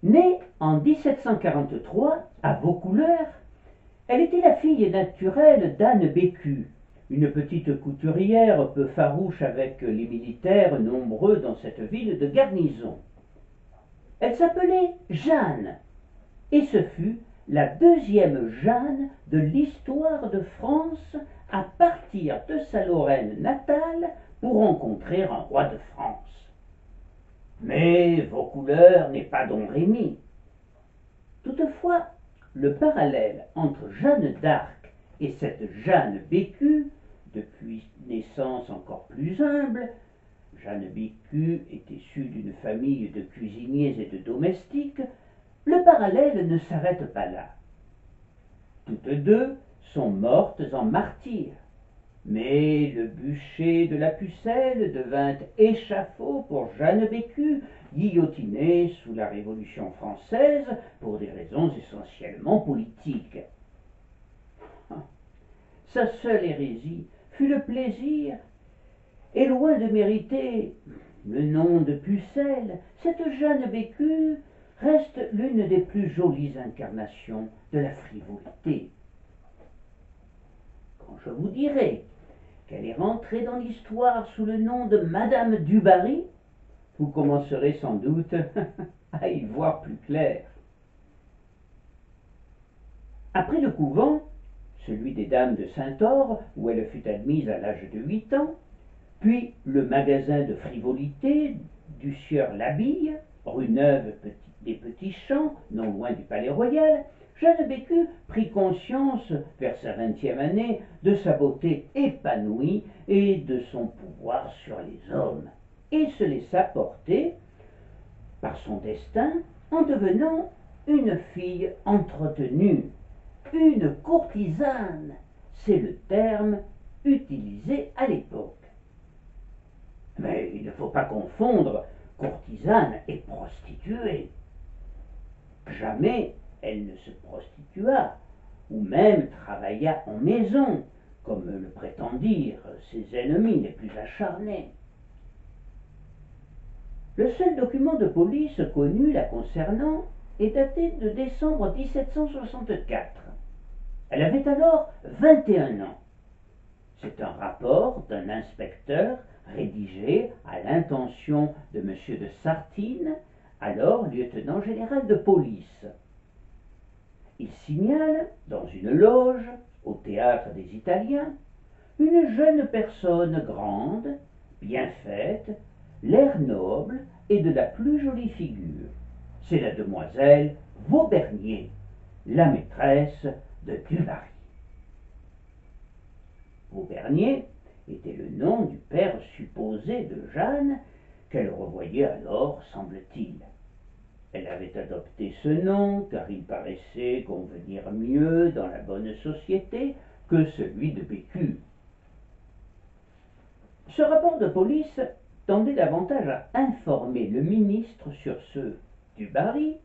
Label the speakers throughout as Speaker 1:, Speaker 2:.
Speaker 1: Née en 1743 à Vaucouleurs, elle était la fille naturelle d'Anne Bécu, une petite couturière peu farouche avec les militaires nombreux dans cette ville de garnison. Elle s'appelait Jeanne, et ce fut la deuxième Jeanne de l'histoire de France à partir de sa Lorraine natale pour rencontrer un roi de France. Mais Vaucouleurs n'est pas Don Rémy. Toutefois, le parallèle entre Jeanne d'Arc et cette Jeanne Bécu, depuis naissance encore plus humble, Jeanne Bécu est issue d'une famille de cuisiniers et de domestiques, le parallèle ne s'arrête pas là. Toutes deux sont mortes en martyrs. Mais le bûcher de la Pucelle devint échafaud pour Jeanne Bécu, guillotinée sous la Révolution française pour des raisons essentiellement politiques. Sa seule hérésie fut le plaisir, et loin de mériter le nom de Pucelle, cette Jeanne Bécu reste l'une des plus jolies incarnations de la frivolité. Quand je vous dirai qu'elle est rentrée dans l'histoire sous le nom de Madame du Barry, vous commencerez sans doute à y voir plus clair. Après le couvent, celui des Dames de Saint-Or, où elle fut admise à l'âge de 8 ans, puis le magasin de frivolité du sieur Labille, rue Neuve des Petits Champs, non loin du Palais Royal, Jeanne Bécu prit conscience, vers sa 20e année, de sa beauté épanouie et de son pouvoir sur les hommes, et se laissa porter par son destin en devenant une fille entretenue, une courtisane, c'est le terme utilisé à l'époque. Mais il ne faut pas confondre courtisane et prostituée. Jamais elle ne se prostitua, ou même travailla en maison, comme le prétendirent ses ennemis les plus acharnés. Le seul document de police connu la concernant est daté de décembre 1764. Elle avait alors 21 ans. C'est un rapport d'un inspecteur rédigé à l'intention de M. de Sartine, alors lieutenant général de police. Il signale, dans une loge, au théâtre des Italiens, une jeune personne grande, bien faite, l'air noble et de la plus jolie figure. C'est la demoiselle Vaubernier, la maîtresse de Dubarry. Vaubernier était le nom du père supposé de Jeanne, qu'elle revoyait alors, semble-t-il. Elle avait adopté ce nom car il paraissait convenir mieux dans la bonne société que celui de Bécu. Ce rapport de police tendait davantage à informer le ministre sur ce Dubarry,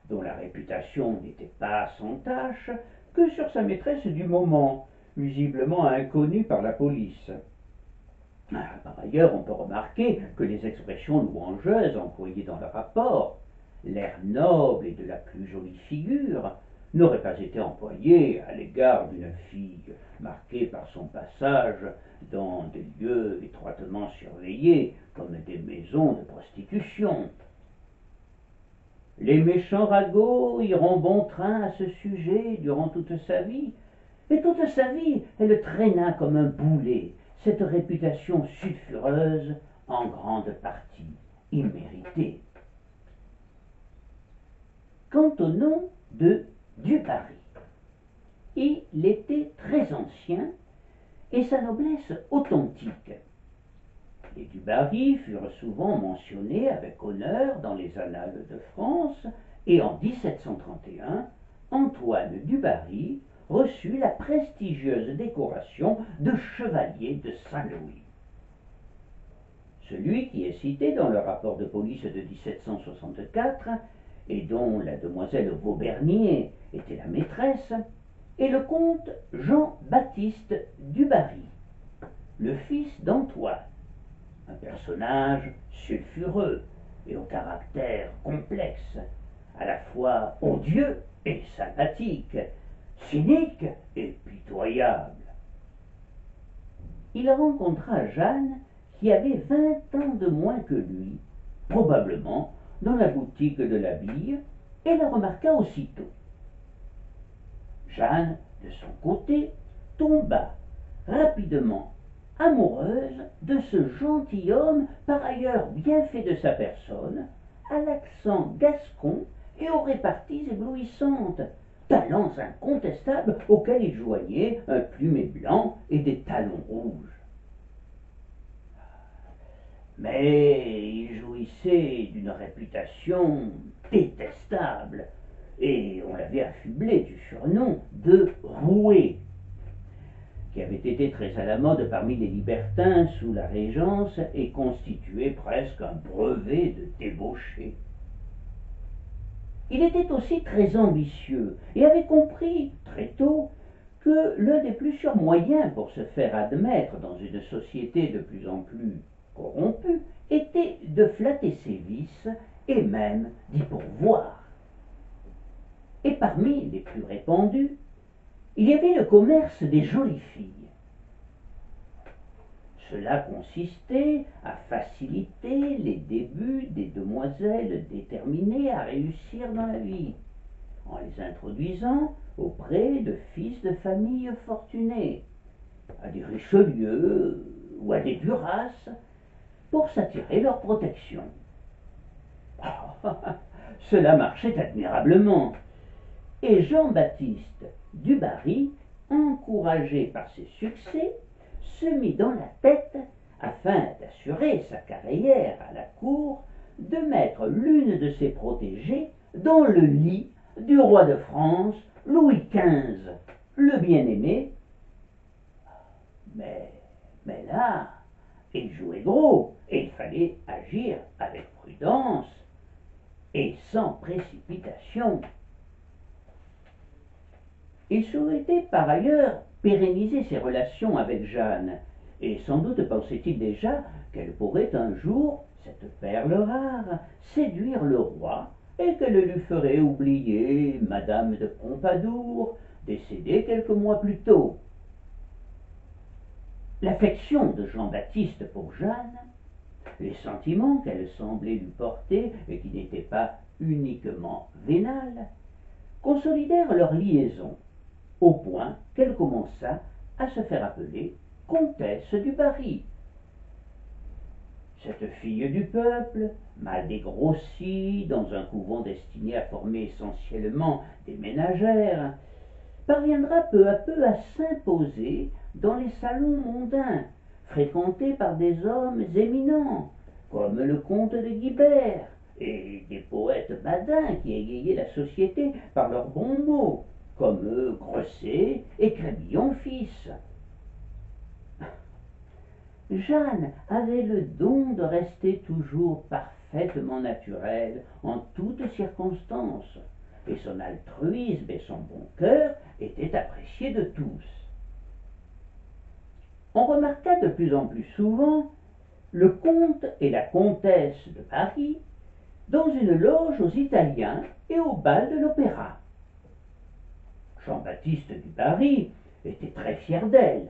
Speaker 1: dont la réputation n'était pas sans tache, que sur sa maîtresse du moment, visiblement inconnue par la police. Par ailleurs, on peut remarquer que les expressions louangeuses employées dans le rapport, l'air noble et de la plus jolie figure, n'auraient pas été employées à l'égard d'une fille marquée par son passage dans des lieux étroitement surveillés, comme des maisons de prostitution. Les méchants ragots iront bon train à ce sujet durant toute sa vie, et toute sa vie elle traîna comme un boulet cette réputation sulfureuse, en grande partie imméritée. Quant au nom de Dubarry, il était très ancien et sa noblesse authentique. Les Dubarry furent souvent mentionnés avec honneur dans les annales de France, et en 1731, Antoine Dubarry reçut la prestigieuse décoration de chevalier de Saint-Louis. Celui qui est cité dans le rapport de police de 1764, et dont la demoiselle Vaubernier était la maîtresse, est le comte Jean-Baptiste Dubarry, le fils d'Antoine, un personnage sulfureux et au caractère complexe, à la fois odieux et sympathique, cynique et pitoyable. Il rencontra Jeanne, qui avait 20 ans de moins que lui, probablement dans la boutique de la bille, et la remarqua aussitôt. Jeanne, de son côté, tomba rapidement amoureuse de ce gentilhomme, par ailleurs bien fait de sa personne, à l'accent gascon et aux réparties éblouissantes, talents incontestables auxquels il joignait un plumet blanc et des talons rouges. Mais il jouissait d'une réputation détestable, et on l'avait affublé du surnom de Roué, qui avait été très à la mode parmi les libertins sous la Régence et constituait presque un brevet de débauché. Il était aussi très ambitieux et avait compris très tôt que l'un des plus sûrs moyens pour se faire admettre dans une société de plus en plus corrompue était de flatter ses vices et même d'y pourvoir. Et parmi les plus répandus, il y avait le commerce des jolies filles. Cela consistait à faciliter les débuts des demoiselles déterminées à réussir dans la vie, en les introduisant auprès de fils de familles fortunés, à des Richelieu ou à des Duras, pour s'attirer leur protection. Cela marchait admirablement, et Jean-Baptiste du Barry, encouragé par ses succès, se mit dans la tête, afin d'assurer sa carrière à la cour, de mettre l'une de ses protégées dans le lit du roi de France, Louis XV, le bien-aimé. Mais là, il jouait gros, et il fallait agir avec prudence et sans précipitation. Il souhaitait par ailleurs pérenniser ses relations avec Jeanne, et sans doute pensait-il déjà qu'elle pourrait un jour, cette perle rare, séduire le roi, et qu'elle lui ferait oublier Madame de Pompadour, décédée quelques mois plus tôt. L'affection de Jean-Baptiste pour Jeanne, les sentiments qu'elle semblait lui porter, et qui n'étaient pas uniquement vénales, consolidèrent leur liaison, au point qu'elle commença à se faire appeler comtesse du Barry. Cette fille du peuple, mal dégrossie dans un couvent destiné à former essentiellement des ménagères, parviendra peu à peu à s'imposer dans les salons mondains, fréquentés par des hommes éminents, comme le comte de Guibert, et des poètes badins qui égayaient la société par leurs bons mots, comme Grosset et Crébillon fils. Jeanne avait le don de rester toujours parfaitement naturelle en toutes circonstances, et son altruisme et son bon cœur étaient appréciés de tous. On remarqua de plus en plus souvent le comte et la comtesse de Paris dans une loge aux Italiens et au bal de l'Opéra. Jean-Baptiste du Barry était très fier d'elle,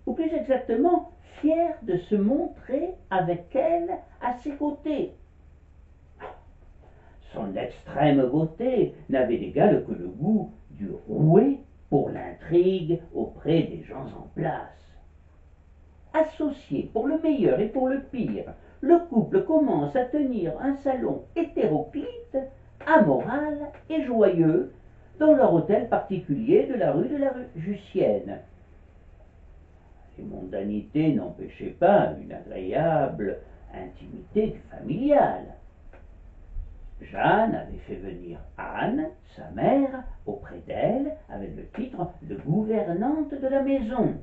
Speaker 1: ou plus exactement fier de se montrer avec elle à ses côtés. Son extrême beauté n'avait d'égal que le goût du roué pour l'intrigue auprès des gens en place. Associé pour le meilleur et pour le pire, le couple commence à tenir un salon hétéroclite, amoral et joyeux dans leur hôtel particulier de la rue de la Jussienne. Les mondanités n'empêchaient pas une agréable intimité familiale. Jeanne avait fait venir Anne, sa mère, auprès d'elle, avec le titre de gouvernante de la maison.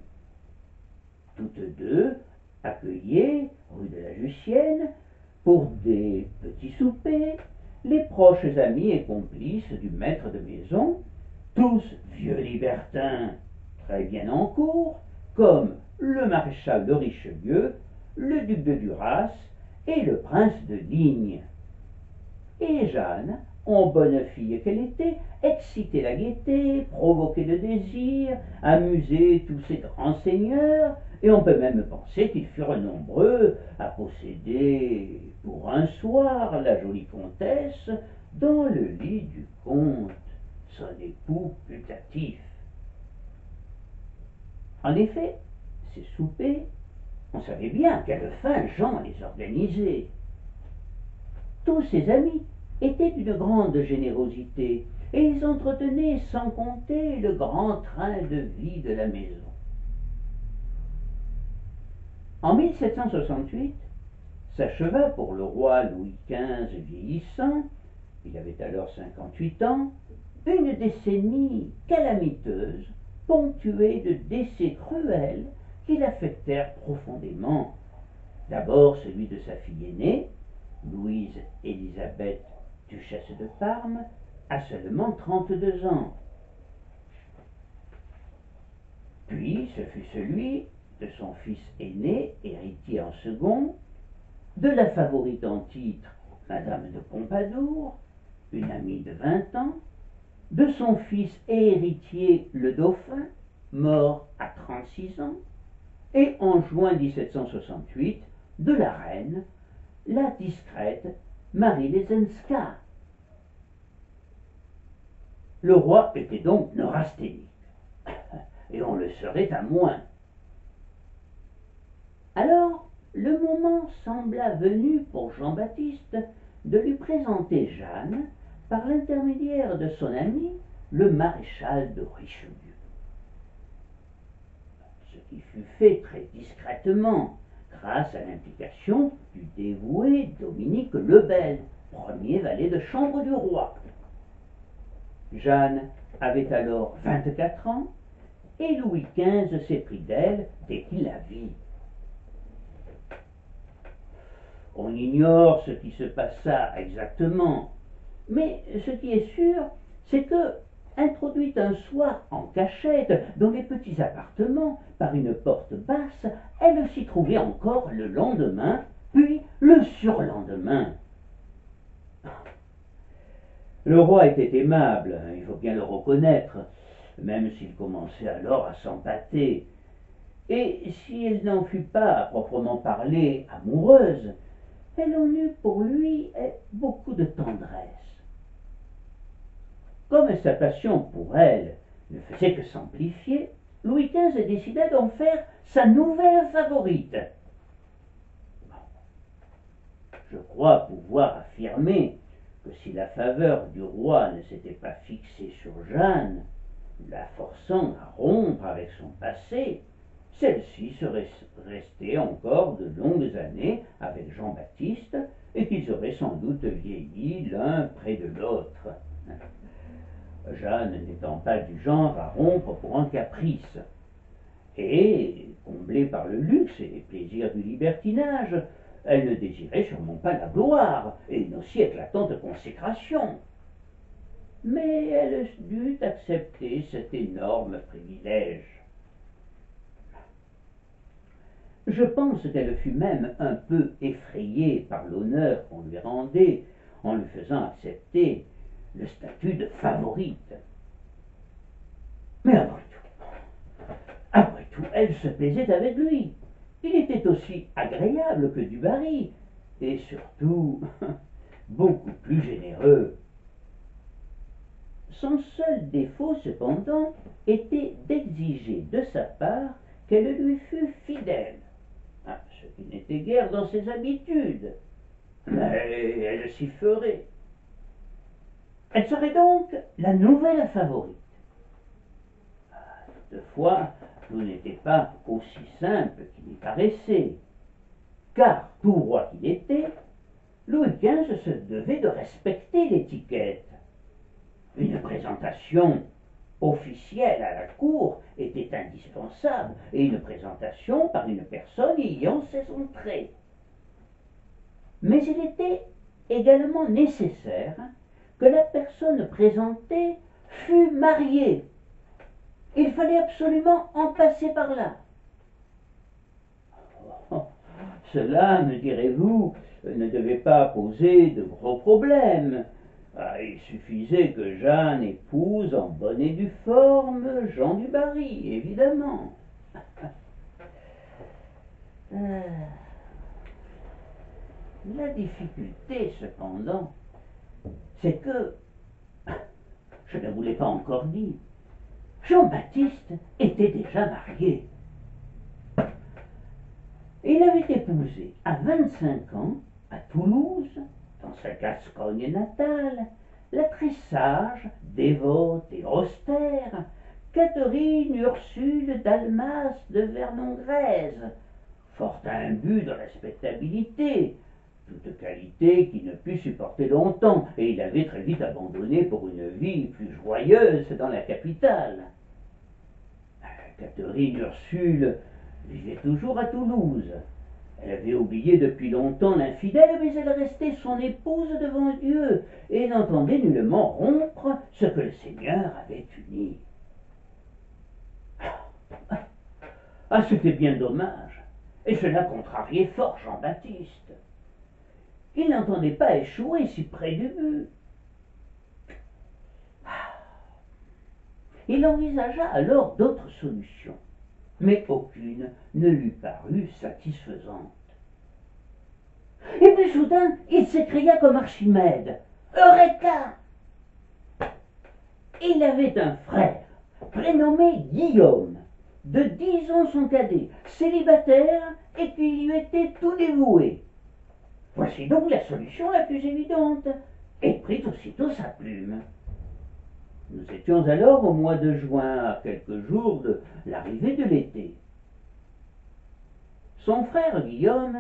Speaker 1: Toutes deux accueillaient, rue de la Jussienne, pour des petits soupers, les proches amis et complices du maître de maison, tous vieux libertins, très bien en cour, comme le maréchal de Richelieu, le duc de Duras et le prince de Ligne. Et Jeanne en bonne fille qu'elle était, exciter la gaieté, provoquer le désir, amuser tous ces grands seigneurs, et on peut même penser qu'ils furent nombreux à posséder pour un soir la jolie comtesse dans le lit du comte, son époux putatif. En effet, ces soupers, on savait bien à quelle fin Jean les organisait. Tous ses amis étaient d'une grande générosité, et ils entretenaient sans compter le grand train de vie de la maison. En 1768, s'acheva pour le roi Louis XV vieillissant, il avait alors 58 ans, une décennie calamiteuse, ponctuée de décès cruels qui l'affectèrent profondément. D'abord celui de sa fille aînée, Louise Élisabeth, duchesse de Parme, à seulement 32 ans. Puis ce fut celui de son fils aîné, héritier en second, de la favorite en titre, Madame de Pompadour, une amie de 20 ans, de son fils et héritier, le dauphin, mort à 36 ans, et en juin 1768, de la reine, la discrète Marie Lesenska. Le roi était donc neurasthénique, et on le serait à moins. Alors, le moment sembla venu pour Jean-Baptiste de lui présenter Jeanne par l'intermédiaire de son ami, le maréchal de Richelieu. Ce qui fut fait très discrètement, grâce à l'implication du dévoué Dominique Lebel, premier valet de chambre du roi. Jeanne avait alors 24 ans, et Louis XV s'éprit d'elle dès qu'il la vit. On ignore ce qui se passa exactement, mais ce qui est sûr, c'est que, introduite un soir en cachette dans les petits appartements par une porte basse, elle s'y trouvait encore le lendemain, puis le surlendemain. Le roi était aimable, il faut bien le reconnaître, même s'il commençait alors à s'empâter. Et si elle n'en fut pas à proprement parler amoureuse, elle en eut pour lui beaucoup de tendresse. Comme sa passion pour elle ne faisait que s'amplifier, Louis XV décida d'en faire sa nouvelle favorite. Je crois pouvoir affirmer que si la faveur du roi ne s'était pas fixée sur Jeanne, la forçant à rompre avec son passé, celle-ci serait restée encore de longues années avec Jean-Baptiste et qu'ils auraient sans doute vieilli l'un près de l'autre. Jeanne n'étant pas du genre à rompre pour un caprice, et, comblée par le luxe et les plaisirs du libertinage, elle ne désirait sûrement pas la gloire et une aussi éclatante consécration. Mais elle dut accepter cet énorme privilège. Je pense qu'elle fut même un peu effrayée par l'honneur qu'on lui rendait en lui faisant accepter le statut de favorite. Mais après tout, elle se plaisait avec lui. Il était aussi agréable que du Barry, et surtout beaucoup plus généreux. Son seul défaut, cependant, était d'exiger de sa part qu'elle lui fût fidèle, ce qui n'était guère dans ses habitudes. Mais elle s'y ferait. Elle serait donc la nouvelle favorite. Toutefois, tout n'était pas aussi simple qu'il y paraissait, car, tout roi qu'il était, Louis XV se devait de respecter l'étiquette. Une présentation officielle à la cour était indispensable, et une présentation par une personne ayant ses entrées. Mais il était également nécessaire que la personne présentée fût mariée. Il fallait absolument en passer par là. Cela, me direz-vous, ne devait pas poser de gros problèmes, Ah, il suffisait que Jeanne épouse en bonne et due forme Jean du Barry, évidemment. La difficulté, cependant, c'est que, je ne vous l'ai pas encore dit, Jean-Baptiste était déjà marié. Il avait épousé à 25 ans, à Toulouse, dans sa Gascogne natale, la très sage, dévote et austère Catherine Ursule d'Almas de Vernon-Grèze, fort imbue de respectabilité, toute qualité qui ne put supporter longtemps, et il avait très vite abandonné pour une vie plus joyeuse dans la capitale. Catherine Ursule vivait toujours à Toulouse. Elle avait oublié depuis longtemps l'infidèle, mais elle restait son épouse devant Dieu, et n'entendait nullement rompre ce que le Seigneur avait uni. Ah, c'était bien dommage, et cela contrariait fort Jean-Baptiste. Il n'entendait pas échouer si près du but. Il envisagea alors d'autres solutions, mais aucune ne lui parut satisfaisante. Et puis soudain, il s'écria comme Archimède: Eureka! Il avait un frère, prénommé Guillaume, de 10 ans son cadet, célibataire et qui lui était tout dévoué. Voici donc la solution la plus évidente, et prit aussitôt sa plume. Nous étions alors au mois de juin, à quelques jours de l'arrivée de l'été. Son frère Guillaume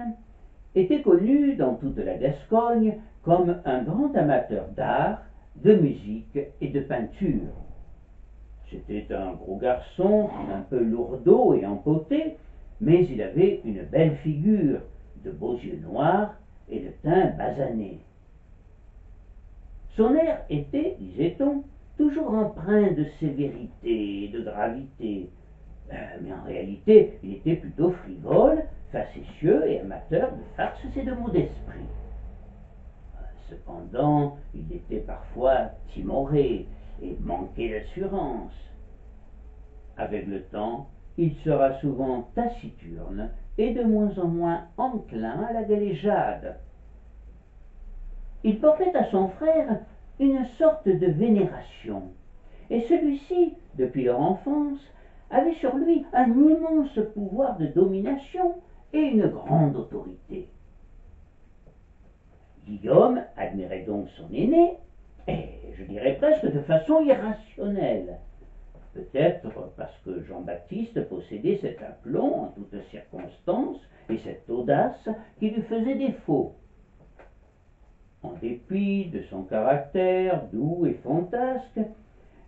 Speaker 1: était connu dans toute la Gascogne comme un grand amateur d'art, de musique et de peinture. C'était un gros garçon, un peu lourdeau et empoté, mais il avait une belle figure, de beaux yeux noirs et le teint basané. Son air était, disait-on, toujours empreint de sévérité et de gravité, mais en réalité il était plutôt frivole, facétieux et amateur de farces et de mots d'esprit. Cependant, il était parfois timoré et manquait d'assurance. Avec le temps, il sera souvent taciturne et de moins en moins enclin à la galéjade. Il portait à son frère une sorte de vénération, et celui-ci, depuis leur enfance, avait sur lui un immense pouvoir de domination et une grande autorité. Guillaume admirait donc son aîné, et je dirais presque de façon irrationnelle. Peut-être parce que Jean-Baptiste possédait cet aplomb en toutes circonstances et cette audace qui lui faisait défaut. En dépit de son caractère doux et fantasque,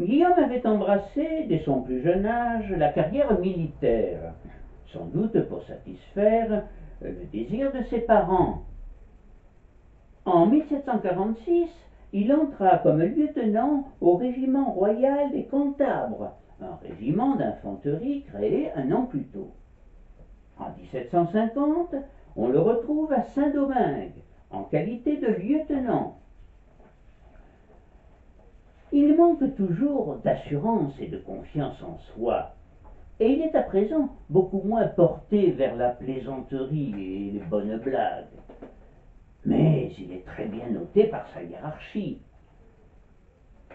Speaker 1: Guillaume avait embrassé, dès son plus jeune âge, la carrière militaire, sans doute pour satisfaire le désir de ses parents. En 1746, il entra comme lieutenant au régiment royal des Cantabres, un régiment d'infanterie créé un an plus tôt. En 1750, on le retrouve à Saint-Domingue, en qualité de lieutenant. Il manque toujours d'assurance et de confiance en soi, et il est à présent beaucoup moins porté vers la plaisanterie et les bonnes blagues. Mais il est très bien noté par sa hiérarchie.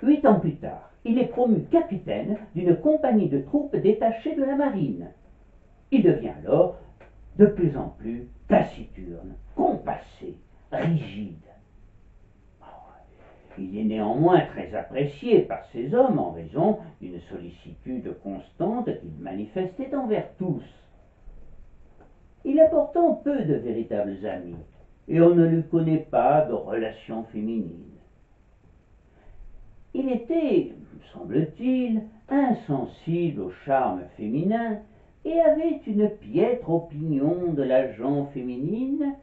Speaker 1: 8 ans plus tard, il est promu capitaine d'une compagnie de troupes détachées de la marine. Il devient alors de plus en plus taciturne, compassé, rigide. Il est néanmoins très apprécié par ses hommes en raison d'une sollicitude constante qu'il manifestait envers tous. Il a pourtant peu de véritables amis, et on ne lui connaît pas de relations féminines. Il était, semble-t-il, insensible au charme féminin et avait une piètre opinion de la gent féminine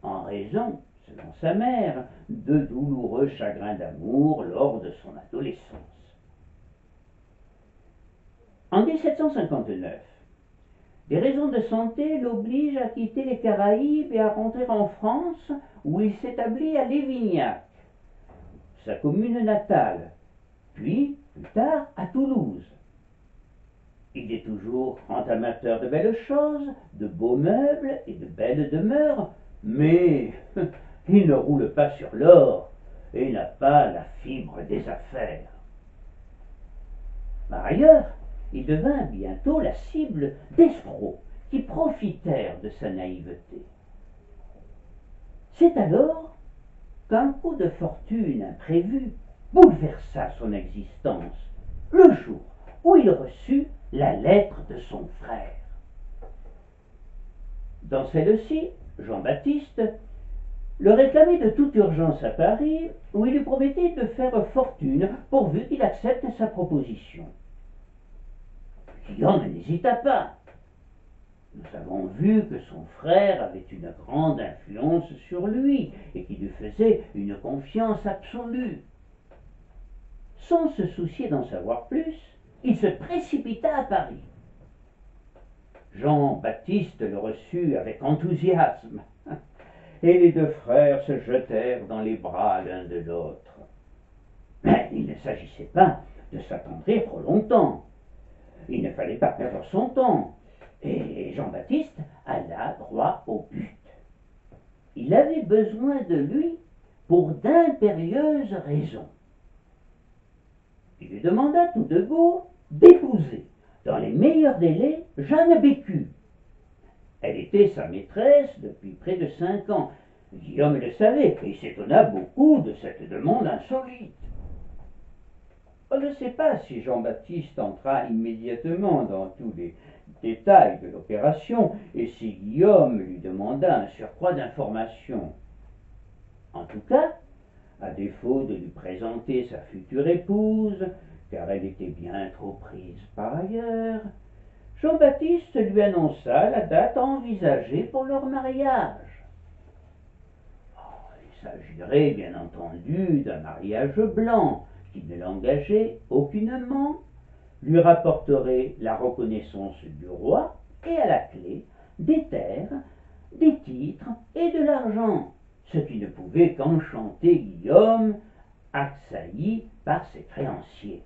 Speaker 1: en raison, selon sa mère, de douloureux chagrins d'amour lors de son adolescence. En 1759, des raisons de santé l'obligent à quitter les Caraïbes et à rentrer en France, où il s'établit à Lévignac. sa commune natale, puis, plus tard, à Toulouse. Il est toujours grand amateur de belles choses, de beaux meubles et de belles demeures, mais il ne roule pas sur l'or et n'a pas la fibre des affaires. Par ailleurs, il devint bientôt la cible d'escrocs qui profitèrent de sa naïveté. C'est alors qu'un coup de fortune imprévu bouleversa son existence, le jour où il reçut la lettre de son frère. Dans celle-ci, Jean-Baptiste le réclamait de toute urgence à Paris, où il lui promettait de faire fortune pourvu qu'il accepte sa proposition. Guillaume n'hésita pas. Nous avons vu que son frère avait une grande influence sur lui et qu'il lui faisait une confiance absolue. Sans se soucier d'en savoir plus, il se précipita à Paris. Jean-Baptiste le reçut avec enthousiasme, et les deux frères se jetèrent dans les bras l'un de l'autre. Mais il ne s'agissait pas de s'attendrir trop longtemps. Il ne fallait pas perdre son temps, et Jean-Baptiste alla droit au but. Il avait besoin de lui pour d'impérieuses raisons. Il lui demanda tout de go d'épouser, dans les meilleurs délais, Jeanne Bécu. Elle était sa maîtresse depuis près de 5 ans. Guillaume le savait et s'étonna beaucoup de cette demande insolite. On ne sait pas si Jean-Baptiste entra immédiatement dans tous les détails de l'opération et si Guillaume lui demanda un surcroît d'informations. En tout cas, à défaut de lui présenter sa future épouse, car elle était bien trop prise par ailleurs, Jean-Baptiste lui annonça la date envisagée pour leur mariage. Il s'agirait bien entendu d'un mariage blanc qui ne l'engageait aucunement, lui rapporterait la reconnaissance du roi et à la clé des terres, des titres et de l'argent, ce qui ne pouvait qu'enchanter Guillaume, assailli par ses créanciers.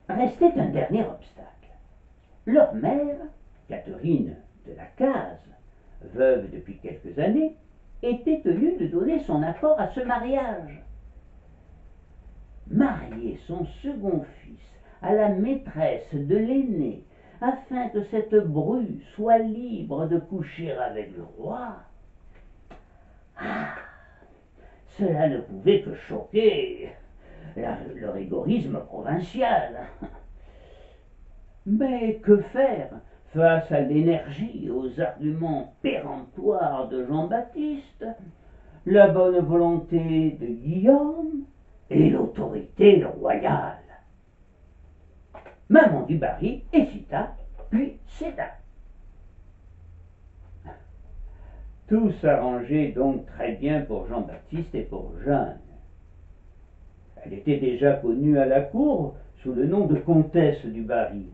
Speaker 1: Restait un dernier obstacle. Leur mère, Catherine de la Case, veuve depuis quelques années, était tenue de donner son accord à ce mariage. Marier son second fils à la maîtresse de l'aîné, afin que cette bru soit libre de coucher avec le roi, cela ne pouvait que choquer le rigorisme provincial. Mais que faire face à l'énergie et aux arguments péremptoires de Jean-Baptiste, la bonne volonté de Guillaume et l'autorité royale? Maman du Barry hésita, puis céda. Tout s'arrangeait donc très bien pour Jean-Baptiste et pour Jeanne. Elle était déjà connue à la cour sous le nom de comtesse du Barry.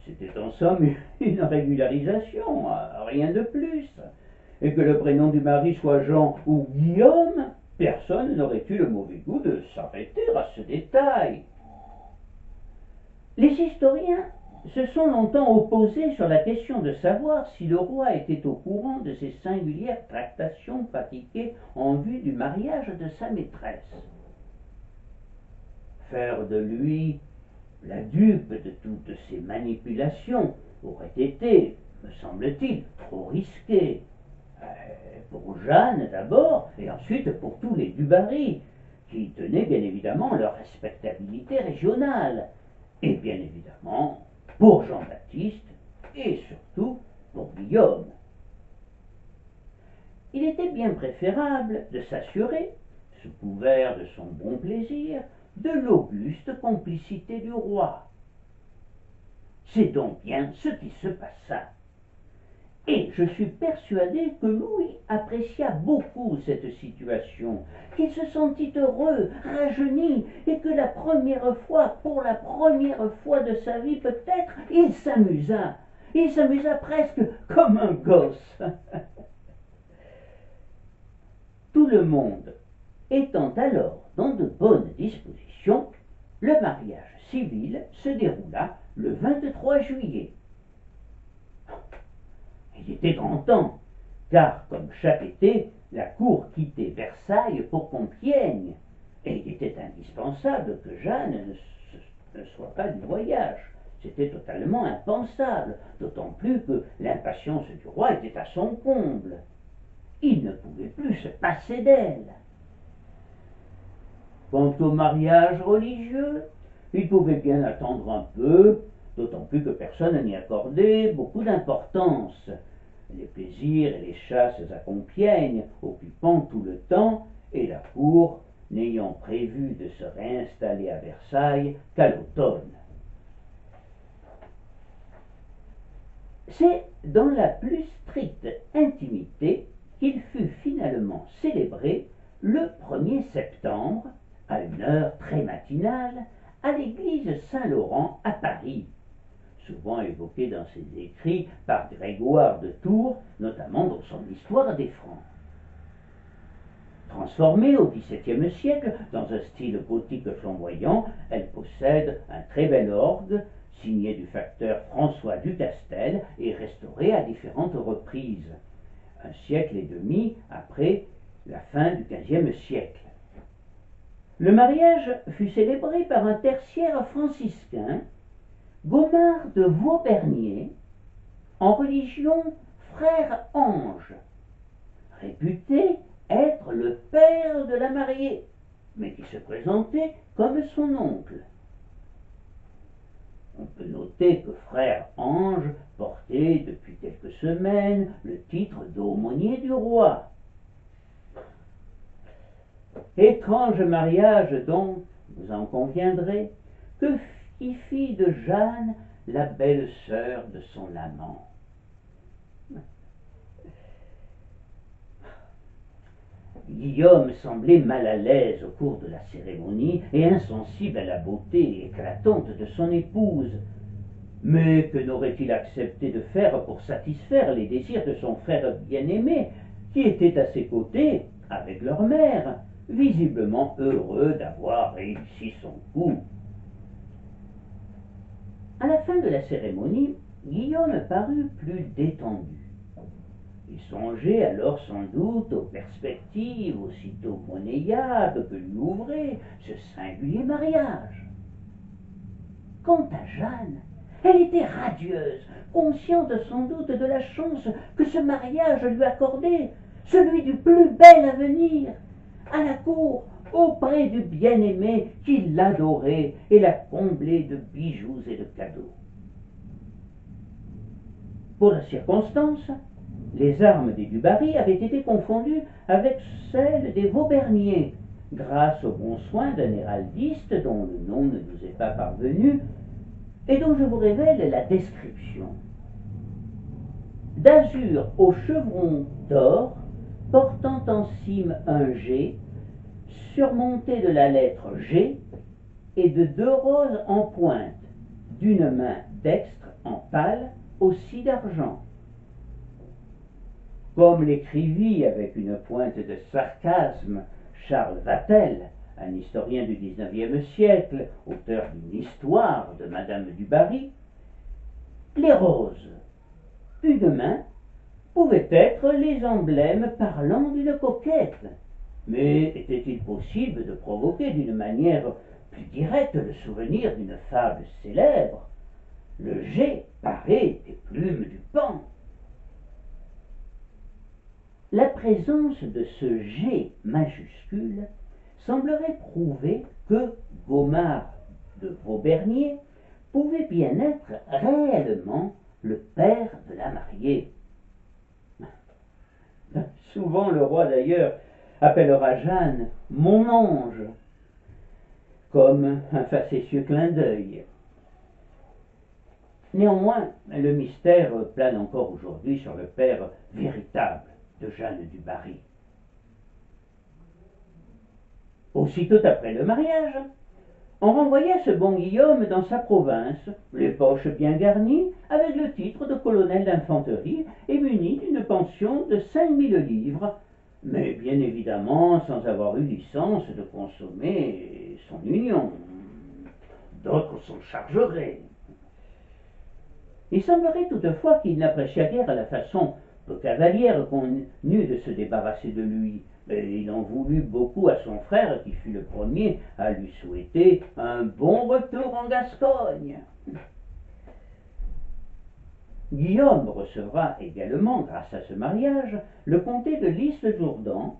Speaker 1: C'était en somme une régularisation, rien de plus. Et que le prénom du mari soit Jean ou Guillaume, personne n'aurait eu le mauvais goût de s'arrêter à ce détail. Les historiens se sont longtemps opposés sur la question de savoir si le roi était au courant de ces singulières tractations pratiquées en vue du mariage de sa maîtresse. Faire de lui la dupe de toutes ces manipulations aurait été, me semble-t-il, trop risqué. Pour Jeanne d'abord, et ensuite pour tous les du Barry, qui tenaient bien évidemment leur respectabilité régionale, et bien évidemment pour Jean-Baptiste, et surtout pour Guillaume. Il était bien préférable de s'assurer, sous couvert de son bon plaisir, de l'auguste complicité du roi. C'est donc bien ce qui se passa. Et je suis persuadé que Louis apprécia beaucoup cette situation, qu'il se sentit heureux, rajeuni, et que pour la première fois de sa vie peut-être, il s'amusa. Il s'amusa presque comme un gosse. Tout le monde étant alors dans de bonnes dispositions, le mariage civil se déroula le 23 juillet. Il était grand temps, car comme chaque été, la cour quittait Versailles pour Compiègne, et il était indispensable que Jeanne ne soit pas du voyage. C'était totalement impensable, d'autant plus que l'impatience du roi était à son comble. Il ne pouvait plus se passer d'elle. Quant au mariage religieux, il pouvait bien attendre un peu, d'autant plus que personne n'y accordait beaucoup d'importance. Les plaisirs et les chasses à Compiègne occupant tout le temps, et la cour n'ayant prévu de se réinstaller à Versailles qu'à l'automne. C'est dans la plus stricte intimité qu'il fut finalement célébré le 1er septembre, à une heure très matinale, à l'église Saint-Laurent à Paris, souvent évoqué dans ses écrits par Grégoire de Tours, notamment dans son Histoire des Francs. Transformée au XVIIe siècle dans un style gothique flamboyant, elle possède un très bel orgue, signé du facteur François Ducastel et restauré à différentes reprises, un siècle et demi après la fin du XVe siècle. Le mariage fut célébré par un tertiaire franciscain, Gomard de Vaubernier, en religion frère ange, réputé être le père de la mariée, mais qui se présentait comme son oncle. On peut noter que frère Ange portait depuis quelques semaines le titre d'aumônier du roi. Étrange mariage donc, vous en conviendrez, qui fit de Jeanne la belle-sœur de son amant. Guillaume semblait mal à l'aise au cours de la cérémonie et insensible à la beauté éclatante de son épouse. Mais que n'aurait-il accepté de faire pour satisfaire les désirs de son frère bien-aimé, qui était à ses côtés, avec leur mère, visiblement heureux d'avoir réussi son coup? À la fin de la cérémonie, Guillaume parut plus détendu. Il songeait alors sans doute aux perspectives aussitôt monnayables que lui ouvrait ce singulier mariage. Quant à Jeanne, elle était radieuse, consciente sans doute de la chance que ce mariage lui accordait, celui du plus bel avenir, à la cour, auprès du bien-aimé qui l'adorait et la comblait de bijoux et de cadeaux. Pour la circonstance, les armes des Dubarry avaient été confondues avec celles des Vaubernier, grâce aux bons soins d'un héraldiste dont le nom ne nous est pas parvenu et dont je vous révèle la description. D'azur au chevron d'or, portant en cime un G, surmonté de la lettre G et de 2 roses en pointe, d'une main dextre en pâle, aussi d'argent. Comme l'écrivit avec une pointe de sarcasme Charles Vatel, un historien du XIXe siècle, auteur d'une histoire de Madame du Barry, les roses, une main, pouvaient être les emblèmes parlants d'une coquette. Mais était-il possible de provoquer d'une manière plus directe le souvenir d'une fable célèbre, le G paré des plumes du Pan? La présence de ce G majuscule semblerait prouver que Gomard de Vaubernier pouvait bien être réellement le père de la mariée. Souvent le roi d'ailleurs appellera Jeanne « mon ange », comme un facétieux clin d'œil. Néanmoins, le mystère plane encore aujourd'hui sur le père véritable de Jeanne du Barry. Aussitôt après le mariage, on renvoya ce bon Guillaume dans sa province, les poches bien garnies, avec le titre de colonel d'infanterie et muni d'une pension de 5000 livres, mais bien évidemment sans avoir eu licence de consommer son union. D'autres s'en chargeraient. Il semblerait toutefois qu'il n'appréciât guère la façon peu cavalière qu'on eut de se débarrasser de lui, et il en voulut beaucoup à son frère qui fut le premier à lui souhaiter un bon retour en Gascogne. Guillaume recevra également, grâce à ce mariage, le comté de L'Isle-Jourdan,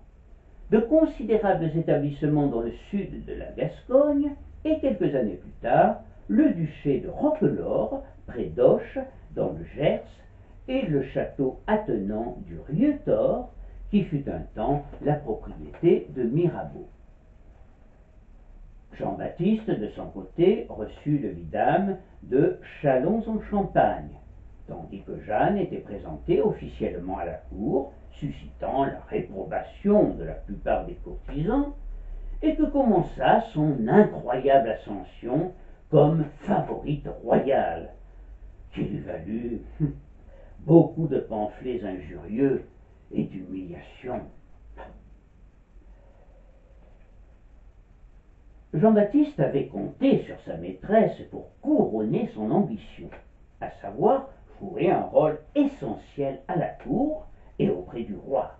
Speaker 1: de considérables établissements dans le sud de la Gascogne, et quelques années plus tard, le duché de Roquelaure, près d'Auch, dans le Gers, et le château attenant du Rieutort, qui fut un temps la propriété de Mirabeau. Jean-Baptiste, de son côté, reçut le vidame de Châlons-en-Champagne, tandis que Jeanne était présentée officiellement à la cour, suscitant la réprobation de la plupart des courtisans, et que commença son incroyable ascension comme favorite royale, qui lui valut beaucoup de pamphlets injurieux et d'humiliations. Jean-Baptiste avait compté sur sa maîtresse pour couronner son ambition, à savoir jouer un rôle essentiel à la cour et auprès du roi.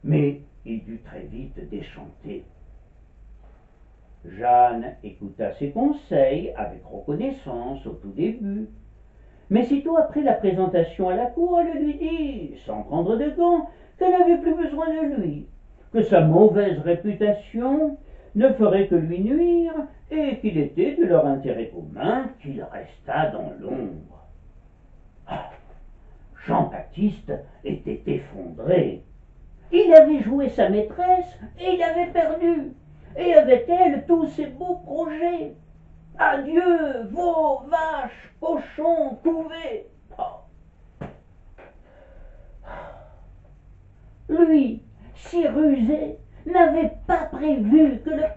Speaker 1: Mais il dut très vite déchanter. Jeanne écouta ses conseils avec reconnaissance au tout début, mais sitôt après la présentation à la cour, elle lui dit, sans prendre de gants, qu'elle n'avait plus besoin de lui, que sa mauvaise réputation ne ferait que lui nuire, et qu'il était de leur intérêt commun qu'il restât dans l'ombre. Ah, Jean-Baptiste était effondré. Il avait joué sa maîtresse et il avait perdu, et avec elle tous ses beaux projets. Adieu, veaux, vaches, cochons, couvées. Oh. Lui, si rusé, n'avait pas prévu que la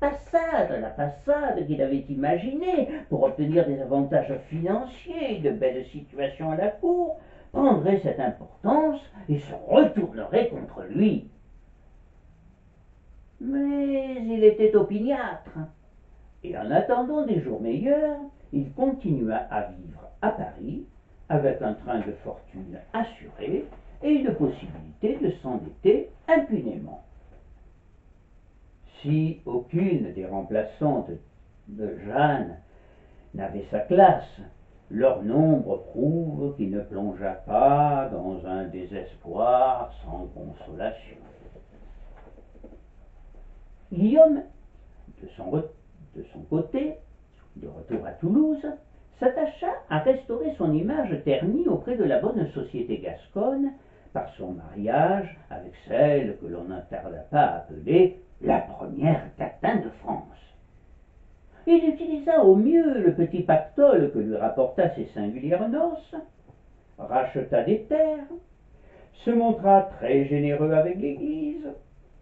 Speaker 1: passade qu'il avait imaginée pour obtenir des avantages financiers et de belles situations à la cour, prendrait cette importance et se retournerait contre lui. Mais il était opiniâtre, et en attendant des jours meilleurs, il continua à vivre à Paris, avec un train de fortune assuré et une possibilité de s'endetter impunément. Si aucune des remplaçantes de Jeanne n'avait sa classe, leur nombre prouve qu'il ne plongea pas dans un désespoir sans consolation. Guillaume, de son côté, de retour à Toulouse, s'attacha à restaurer son image ternie auprès de la bonne société gasconne par son mariage avec celle que l'on ne tarda pas à appeler la première catin de France. Il utilisa au mieux le petit pactole que lui rapporta ses singulières noces, racheta des terres, se montra très généreux avec l'Église,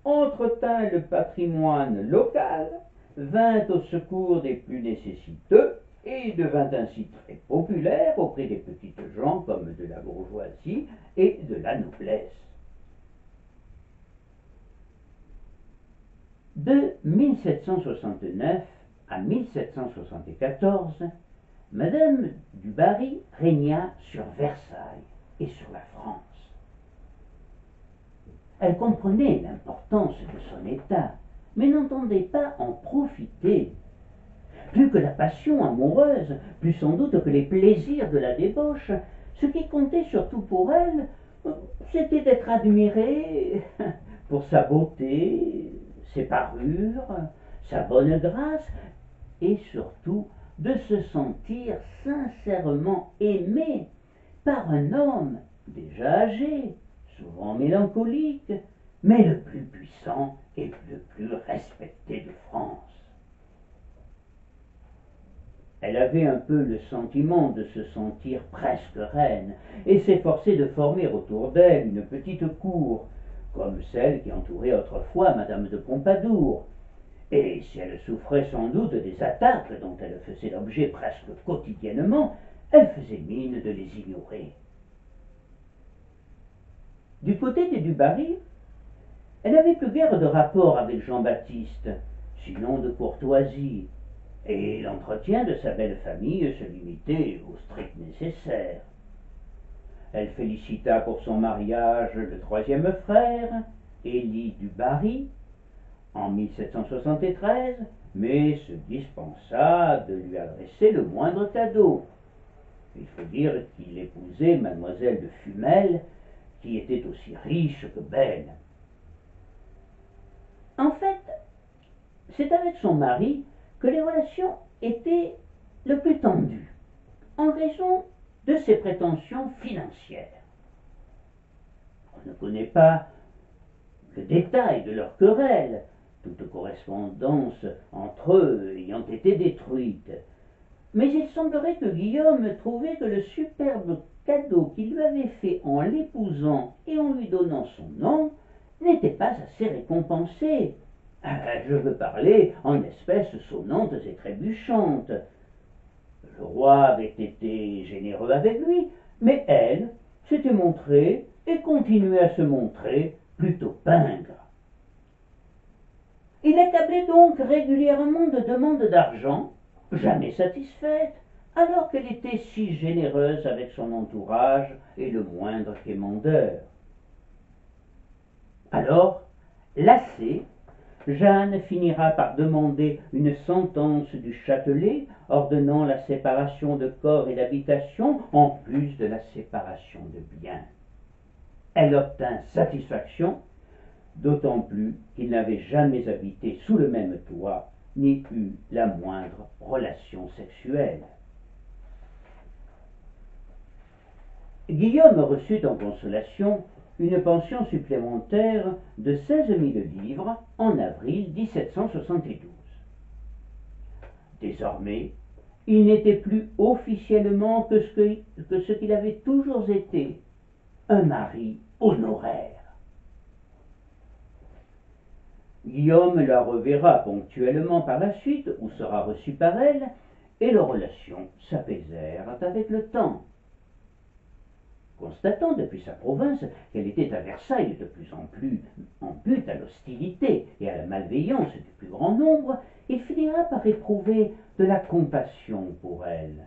Speaker 1: entretint le patrimoine local, vint au secours des plus nécessiteux et devint ainsi très populaire auprès des petites gens comme de la bourgeoisie et de la noblesse. De 1769 à 1774, Madame du Barry régna sur Versailles et sur la France. Elle comprenait l'importance de son état, mais n'entendait pas en profiter. Plus que la passion amoureuse, plus sans doute que les plaisirs de la débauche, ce qui comptait surtout pour elle, c'était d'être admirée pour sa beauté, ses parures, sa bonne grâce, et surtout de se sentir sincèrement aimée par un homme déjà âgé, souvent mélancolique, mais le plus puissant et le plus respecté de France. Elle avait un peu le sentiment de se sentir presque reine, et s'efforçait de former autour d'elle une petite cour, comme celle qui entourait autrefois Madame de Pompadour. Et si elle souffrait sans doute des attaques dont elle faisait l'objet presque quotidiennement, elle faisait mine de les ignorer. Du côté des du Barry, Elle n'avait plus guère de rapport avec Jean-Baptiste, sinon de courtoisie, et l'entretien de sa belle famille se limitait au strict nécessaire. Elle félicita pour son mariage le troisième frère, Élie du Barry, en 1773, mais se dispensa de lui adresser le moindre cadeau. Il faut dire qu'il épousait mademoiselle de Fumel, qui était aussi riche que belle. En fait, c'est avec son mari que les relations étaient le plus tendues, en raison de ses prétentions financières. On ne connaît pas le détail de leur querelle, toute correspondance entre eux ayant été détruite. Mais il semblerait que Guillaume trouvait que le superbe cadeau qu'il lui avait fait en l'épousant et en lui donnant son nom n'était pas assez récompensé. Je veux parler en espèces sonnantes et trébuchantes. Le roi avait été généreux avec lui, mais elle s'était montrée et continuait à se montrer plutôt pingre. Il accablait donc régulièrement de demandes d'argent, jamais satisfaite, alors qu'elle était si généreuse avec son entourage et le moindre quémandeur. Alors, lassée, Jeanne finira par demander une sentence du Châtelet ordonnant la séparation de corps et d'habitation en plus de la séparation de biens. Elle obtint satisfaction, d'autant plus qu'il n'avait jamais habité sous le même toit ni eu la moindre relation sexuelle. Guillaume reçut en consolation une pension supplémentaire de 16 000 livres en avril 1772. Désormais, il n'était plus officiellement que ce qu'il avait toujours été, un mari honoraire. Guillaume la reverra ponctuellement par la suite, ou sera reçu par elle, et leurs relations s'apaisèrent avec le temps. Constatant depuis sa province qu'elle était à Versailles de plus en plus en butte à l'hostilité et à la malveillance du plus grand nombre, il finira par éprouver de la compassion pour elle.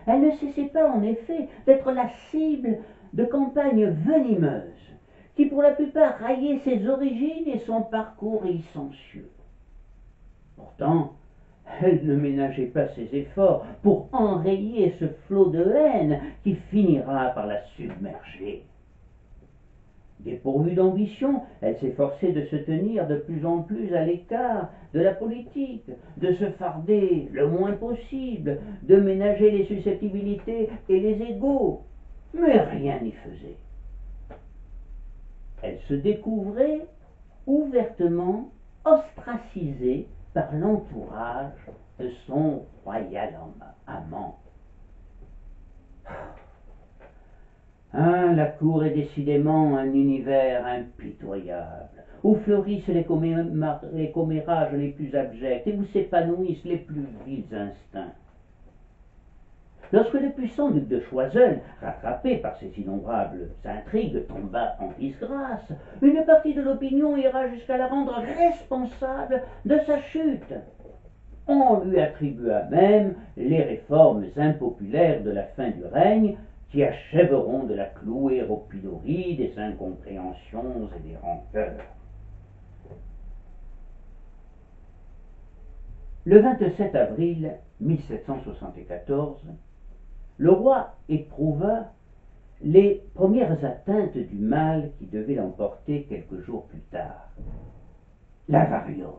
Speaker 1: Elle ne cessait pas, en effet, d'être la cible de campagnes venimeuses, qui pour la plupart raillaient ses origines et son parcours licencieux. Pourtant, elle ne ménageait pas ses efforts pour enrayer ce flot de haine qui finira par la submerger. Dépourvue d'ambition, elle s'efforçait de se tenir de plus en plus à l'écart de la politique, de se farder le moins possible, de ménager les susceptibilités et les égaux, mais rien n'y faisait. Elle se découvrait ouvertement ostracisée par l'entourage de son royal amant. La cour est décidément un univers impitoyable, où fleurissent les commérages les plus abjects et où s'épanouissent les plus vils instincts. Lorsque le puissant duc de Choiseul, rattrapé par ses innombrables intrigues, tomba en disgrâce, une partie de l'opinion ira jusqu'à la rendre responsable de sa chute. On lui attribua même les réformes impopulaires de la fin du règne qui achèveront de la clouer au pilori des incompréhensions et des rancœurs. Le 27 avril 1774, le roi éprouva les premières atteintes du mal qui devait l'emporter quelques jours plus tard, la variole.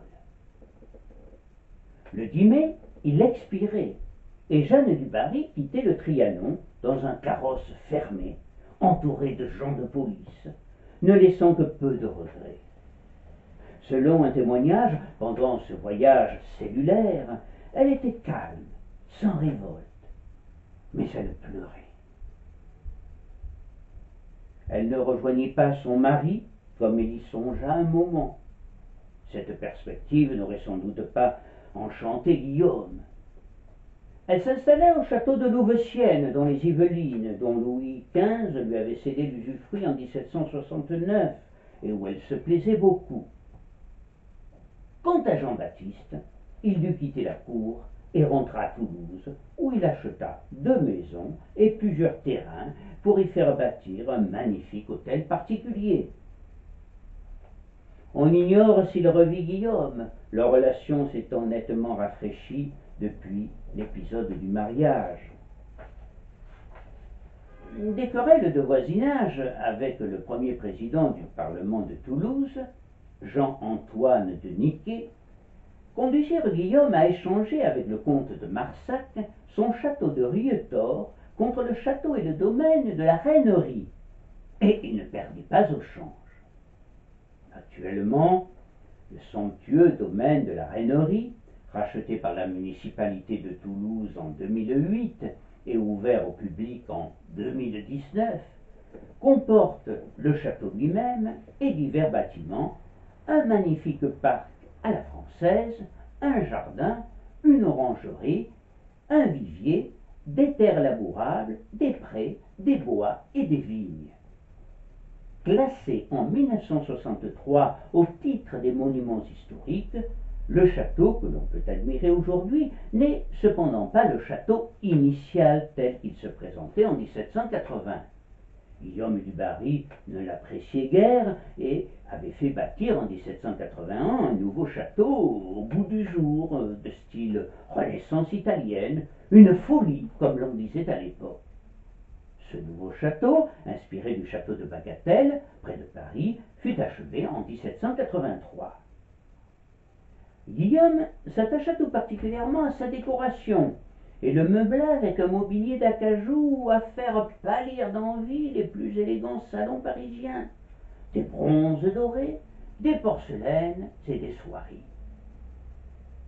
Speaker 1: Le 10 mai, il expirait, et Jeanne du Barry quittait le Trianon dans un carrosse fermé, entouré de gens de police, ne laissant que peu de regrets. Selon un témoignage, pendant ce voyage cellulaire, elle était calme, sans révolte, mais elle pleurait. Elle ne rejoignit pas son mari, comme elle y songea un moment. Cette perspective n'aurait sans doute pas enchanté Guillaume. Elle s'installa au château de Louveciennes, dans les Yvelines, dont Louis XV lui avait cédé l'usufruit en 1769, et où elle se plaisait beaucoup. Quant à Jean-Baptiste, il dut quitter la cour et rentra à Toulouse, où il acheta 2 maisons et plusieurs terrains pour y faire bâtir un magnifique hôtel particulier. On ignore s'il revit Guillaume, leur relation s'étant nettement rafraîchie depuis l'épisode du mariage. Des querelles de voisinage avec le premier président du Parlement de Toulouse, Jean-Antoine de Niquet, conduisirent Guillaume à échanger avec le comte de Marsac son château de Rieutort contre le château et le domaine de la Rainerie, et il ne perdit pas au change. Actuellement, le somptueux domaine de la Rainerie, racheté par la municipalité de Toulouse en 2008 et ouvert au public en 2019, comporte le château lui-même et divers bâtiments, un magnifique parc à la française, un jardin, une orangerie, un vivier, des terres labourables, des prés, des bois et des vignes. Classé en 1963 au titre des monuments historiques, le château que l'on peut admirer aujourd'hui n'est cependant pas le château initial tel qu'il se présentait en 1780. Guillaume du Barry ne l'appréciait guère et avait fait bâtir en 1781 un nouveau château au bout du jour, de style Renaissance italienne, une folie comme l'on disait à l'époque. Ce nouveau château, inspiré du château de Bagatelle, près de Paris, fut achevé en 1783. Guillaume s'attacha tout particulièrement à sa décoration et le meubla avec un mobilier d'acajou à faire pâlir d'envie les plus élégants salons parisiens, des bronzes dorés, des porcelaines et des soieries.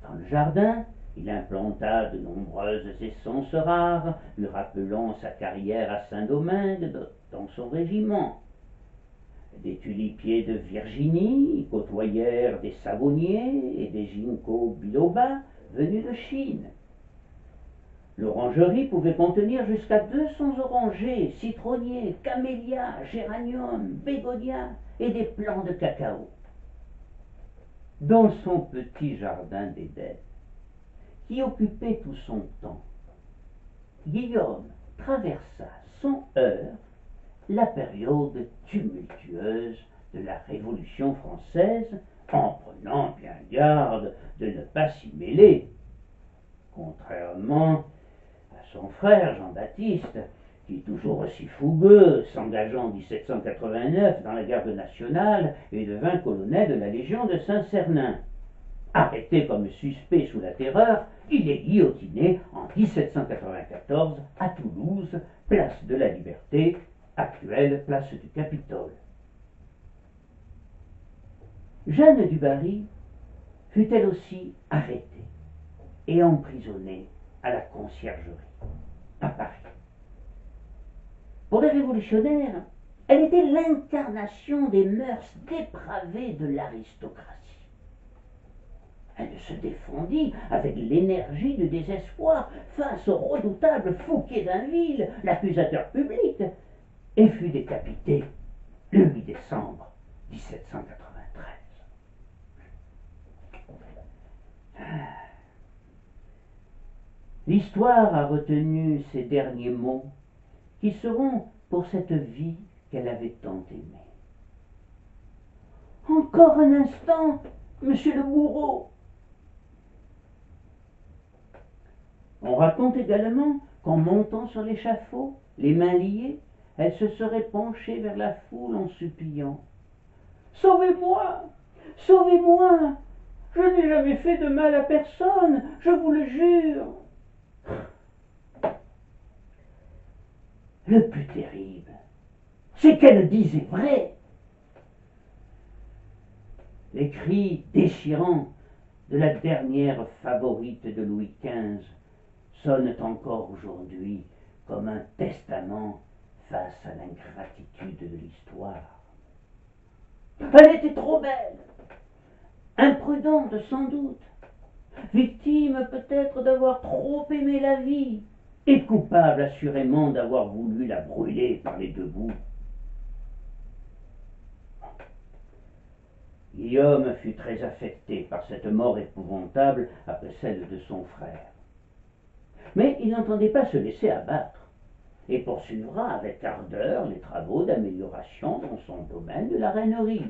Speaker 1: Dans le jardin, il implanta de nombreuses essences rares, lui rappelant sa carrière à Saint-Domingue dans son régiment. Des tulipiers de Virginie côtoyèrent des savonniers et des ginkgos biloba venus de Chine. L'orangerie pouvait contenir jusqu'à 200 orangers, citronniers, camélias, géraniums, bégonias et des plants de cacao. Dans son petit jardin d'Éden, qui occupait tout son temps, Guillaume traversa sans heurts la période tumultueuse de la Révolution française en prenant bien garde de ne pas s'y mêler, contrairement à son frère Jean-Baptiste, qui, toujours aussi fougueux, s'engageant en 1789 dans la garde nationale et devint colonel de la Légion de Saint-Cernin. Arrêté comme suspect sous la Terreur, il est guillotiné en 1794 à Toulouse, place de la Liberté, actuelle place du Capitole. Jeanne du Barry fut elle aussi arrêtée et emprisonnée à la Conciergerie, à Paris. Pour les révolutionnaires, elle était l'incarnation des mœurs dépravées de l'aristocratie. Elle se défendit avec l'énergie du désespoir face au redoutable Fouquier d'Inville, l'accusateur public, et fut décapitée le 8 décembre 1793. L'histoire a retenu ces derniers mots qui seront pour cette vie qu'elle avait tant aimée. Encore un instant, monsieur le bourreau. On raconte également qu'en montant sur l'échafaud, les mains liées, elle se serait penchée vers la foule en suppliant « Sauvez-moi! Sauvez-moi! Je n'ai jamais fait de mal à personne, je vous le jure !» Le plus terrible, c'est qu'elle disait vrai. Les cris déchirants de la dernière favorite de Louis XV sonnent encore aujourd'hui comme un testament face à l'ingratitude de l'histoire. Elle était trop belle, imprudente sans doute, victime peut-être d'avoir trop aimé la vie, et coupable assurément d'avoir voulu la brûler par les deux bouts. Guillaume fut très affecté par cette mort épouvantable après celle de son frère. Mais il n'entendait pas se laisser abattre et poursuivra avec ardeur les travaux d'amélioration dans son domaine de la reinerie.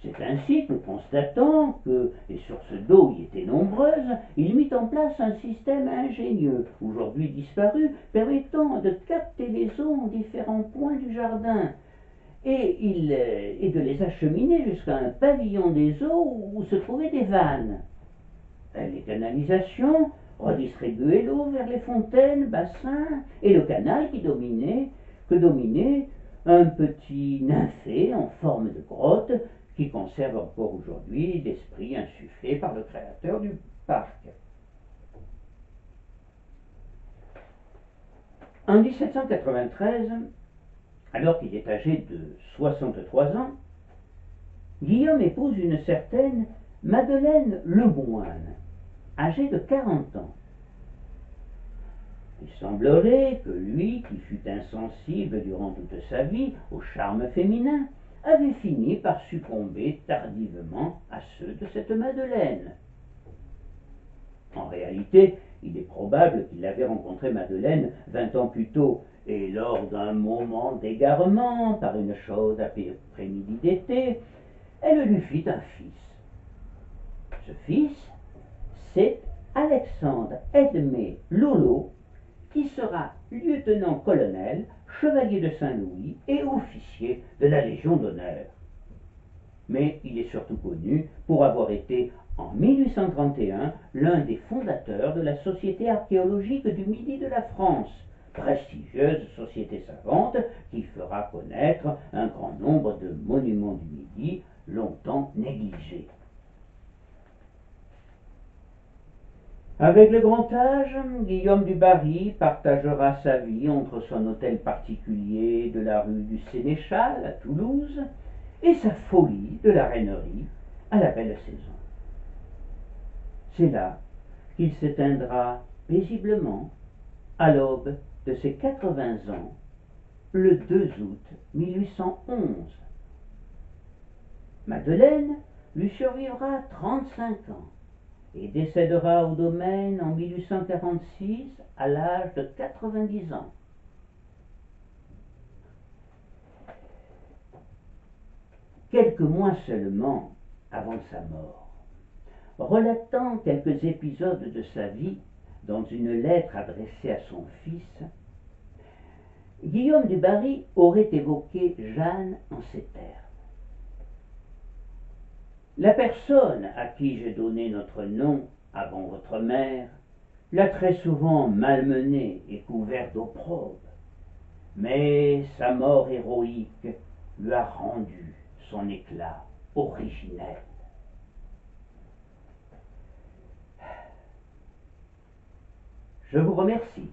Speaker 1: C'est ainsi que, constatant que les sources d'eau y étaient nombreuses, il mit en place un système ingénieux, aujourd'hui disparu, permettant de capter les eaux en différents points du jardin, et de les acheminer jusqu'à un pavillon des eaux où se trouvaient des vannes. Les canalisations redistribuaient l'eau vers les fontaines, bassins, et le canal que dominait un petit nymphée en forme de grotte qui conserve encore aujourd'hui l'esprit insufflé par le créateur du parc. En 1793, alors qu'il est âgé de 63 ans, Guillaume épouse une certaine Madeleine Lemoine, âgée de 40 ans. Il semblerait que lui, qui fut insensible durant toute sa vie au charme féminin, avait fini par succomber tardivement à ceux de cette Madeleine. En réalité, il est probable qu'il avait rencontré Madeleine 20 ans plus tôt, et lors d'un moment d'égarement, par une chose à après-midi d'été, elle lui fit un fils. Ce fils, c'est Alexandre Edmé Lolo, qui sera lieutenant-colonel, chevalier de Saint-Louis et officier de la Légion d'honneur. Mais il est surtout connu pour avoir été, en 1831, l'un des fondateurs de la Société archéologique du Midi de la France, prestigieuse société savante qui fera connaître un grand nombre de monuments du Midi longtemps négligés. Avec le grand âge, Guillaume du Barry partagera sa vie entre son hôtel particulier de la rue du Sénéchal à Toulouse et sa folie de la reinerie à la belle saison. C'est là qu'il s'éteindra paisiblement à l'aube de ses 80 ans, le 2 août 1811. Madeleine lui survivra 35 ans et décédera au domaine en 1846 à l'âge de 90 ans. Quelques mois seulement avant sa mort, relatant quelques épisodes de sa vie dans une lettre adressée à son fils, Guillaume du Barry aurait évoqué Jeanne en ces termes. La personne à qui j'ai donné notre nom avant votre mère l'a très souvent malmenée et couvert d'opprobre, mais sa mort héroïque lui a rendu son éclat originel. Je vous remercie.